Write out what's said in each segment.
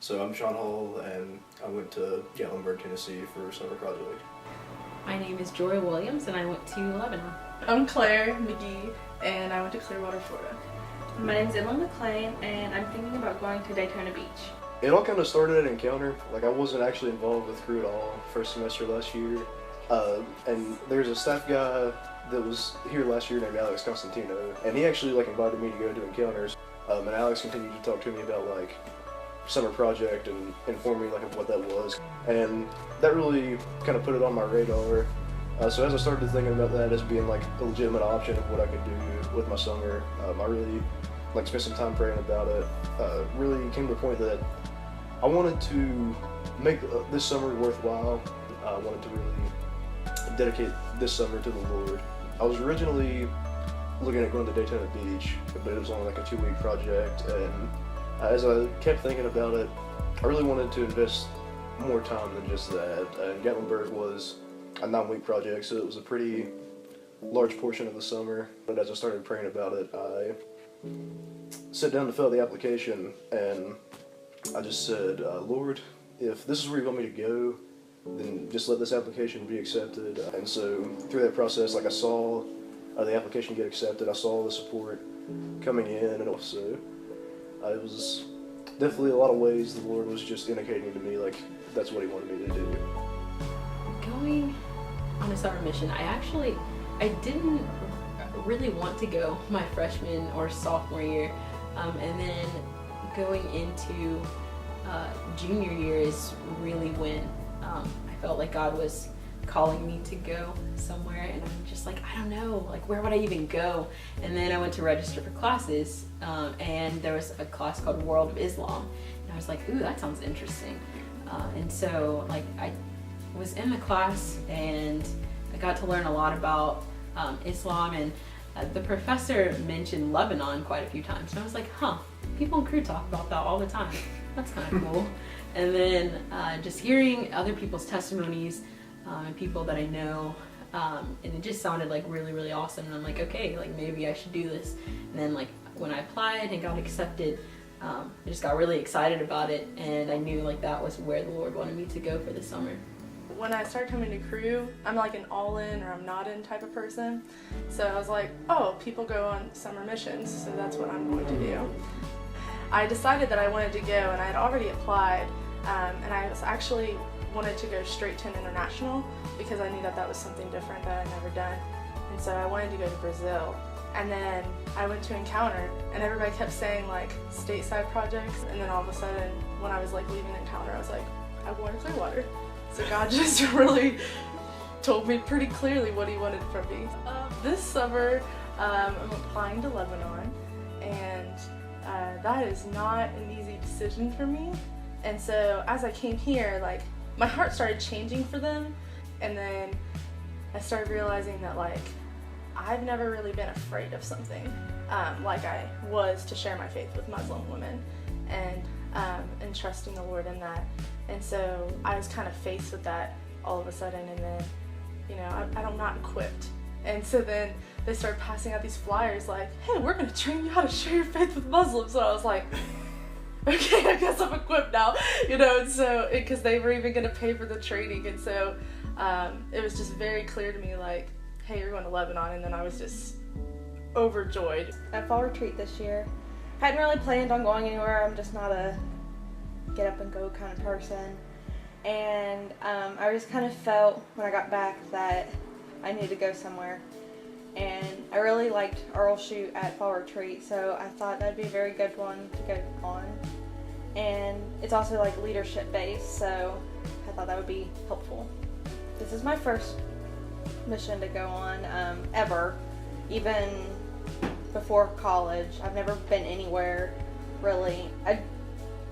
So I'm Sean Hall, and I went to Gatlinburg, Tennessee for a summer project. My name is Joy Williams, and I went to Lebanon. I'm Claire McGee, and I went to Clearwater, Florida. My name's Emma McLean, and I'm thinking about going to Daytona Beach. It all kind of started at Encounter. Like, I wasn't actually involved with Cru at all first semester last year. And there's a staff guy that was here last year named Alex Constantino, and he actually invited me to go to Encounters. And Alex continued to talk to me about summer project and inform me of what that was, and that really kind of put it on my radar. So as I started thinking about that as being a legitimate option of what I could do with my summer, I really spent some time praying about it. Really came to the point that I wanted to make this summer worthwhile. I wanted to really dedicate this summer to the Lord. I was originally looking at going to Daytona Beach, but it was only a 2-week project, and as I kept thinking about it, I really wanted to invest more time than just that. And Gatlinburg was a 9-week project, so it was a pretty large portion of the summer. But as I started praying about it, I sat down to fill out the application, and I just said, Lord, if this is where you want me to go, then just let this application be accepted. And so through that process, I saw the application get accepted. I saw the support coming in, and also it was definitely a lot of ways the Lord was just indicating to me that's what He wanted me to do. Going on a summer mission, I didn't really want to go my freshman or sophomore year, and then going into junior year is really when I felt like God was calling me to go somewhere, and I'm just I don't know, where would I even go? And then I went to register for classes, and there was a class called World of Islam, and I was like, ooh, that sounds interesting. And so I was in the class, and I got to learn a lot about Islam, and the professor mentioned Lebanon quite a few times, and I was like, huh, people in Cru talk about that all the time. That's kind of cool. And then just hearing other people's testimonies, and people that I know, and it just sounded really, really awesome. And I'm like, okay, maybe I should do this. And then when I applied and got accepted, I just got really excited about it, and I knew that was where the Lord wanted me to go for the summer. When I started coming to Cru, I'm an all-in or I'm not in type of person. So I was like, oh, people go on summer missions, so that's what I'm going to do. I decided that I wanted to go, and I had already applied, and I was actually wanted to go straight to an international because I knew that was something different that I'd never done. And so I wanted to go to Brazil. And then I went to Encounter, and everybody kept saying stateside projects, and then all of a sudden when I was leaving Encounter, I was like, I'm going to Clearwater. So God just really told me pretty clearly what He wanted from me. This summer I'm applying to Lebanon, and that is not an easy decision for me. And so as I came here, my heart started changing for them, and then I started realizing that I've never really been afraid of something like I was to share my faith with Muslim women, and trusting the Lord in that. And so I was kind of faced with that all of a sudden, and then I'm not equipped. And so then they started passing out these flyers hey, we're going to train you how to share your faith with Muslims. So I was like, okay, I guess I'm equipped now, and so, because they were even going to pay for the training, and so it was just very clear to me, hey, you're going to Lebanon, and then I was just overjoyed. At fall retreat this year, I hadn't really planned on going anywhere. I'm just not a get up and go kind of person, and I just kind of felt when I got back that I needed to go somewhere, and I really liked Earl Shoot at fall retreat, so I thought that'd be a very good one to go on. And it's also leadership based, so I thought that would be helpful. This is my first mission to go on ever, even before college. I've never been anywhere really. I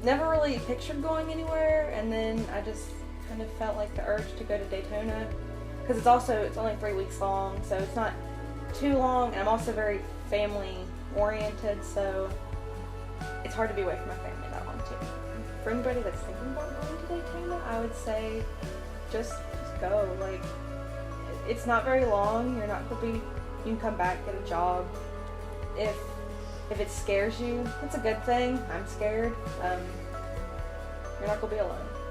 never really pictured going anywhere, and then I just kind of felt the urge to go to Daytona, because it's only 3 weeks long, so it's not too long, and I'm also very family oriented, so it's hard to be away from my family that long too. For anybody that's thinking about going to Daytona, I would say just go. It's not very long. You're not gonna be. You can come back, get a job. If it scares you, it's a good thing. I'm scared. You're not gonna be alone.